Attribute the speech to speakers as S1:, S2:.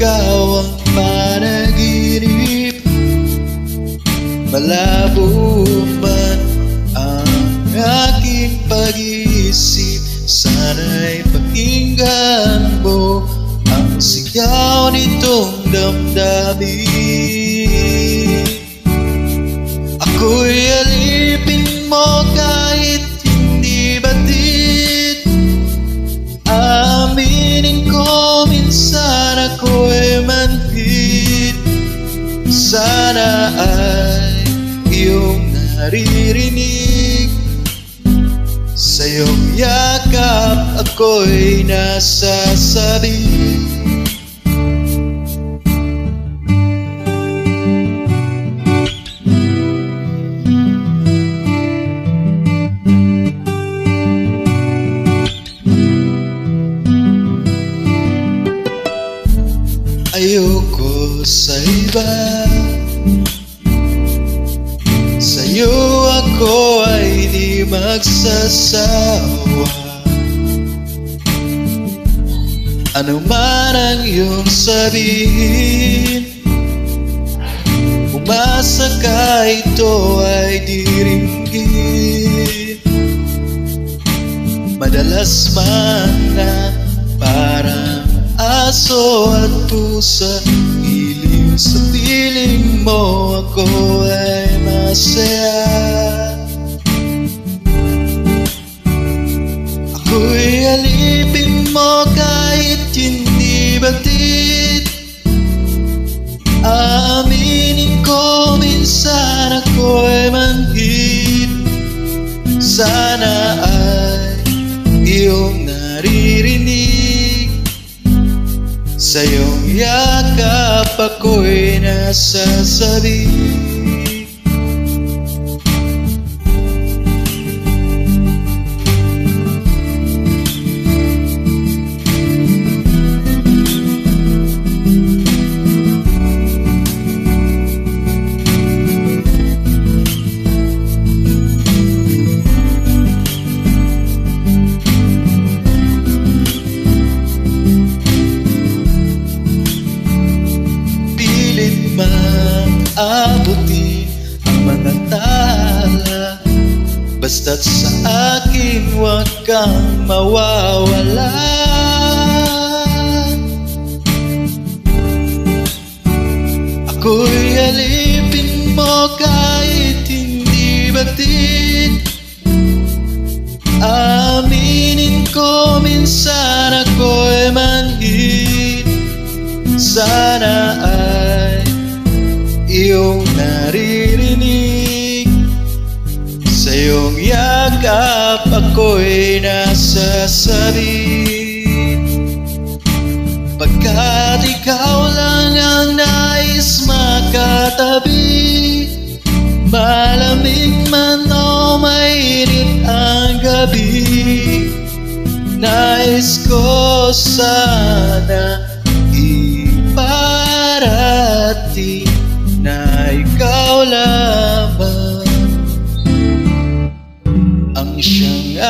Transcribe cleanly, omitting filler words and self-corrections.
S1: ikaw ang panaginip. Malabo man ang aking pag-iisip, sana'y pakinggan mo ang sigaw nitong damdamin. Ako'y alipin mo kahit hindi batid. Aaminin ko minsan ako'y manhid. Sana ay iyong naririnig. Sa iyong yakap ako'y nasasabi. Ayoko sa iba, sa'yo ako ay di magsasawa. Ano man ang iyong sabihin, umasa ka ito ay diringgin. Madalas man na parang aso at pusa, hiling sa piling mo ako ay masaya. Ako'y alipin mo kahit hindi batid. Aaminin ko minsan ako'y manhid. Sana ay iyong naririnig. Sa iyong yakap ako'y nasasabi. Abutin ang mga tala, basta't sa akin huwag kang mawawala. Ako'y alipin mo kahit hindi batid. Aminin ko minsan ako'y manhid. Sana ay iyong naririnig. Sa iyong yakap ako'y nasasabi. Pagkat ikaw lang ang nais makatabi, malamig man o mainit ang gabi, nais ko sana iparating na ikaw lamang ang siyang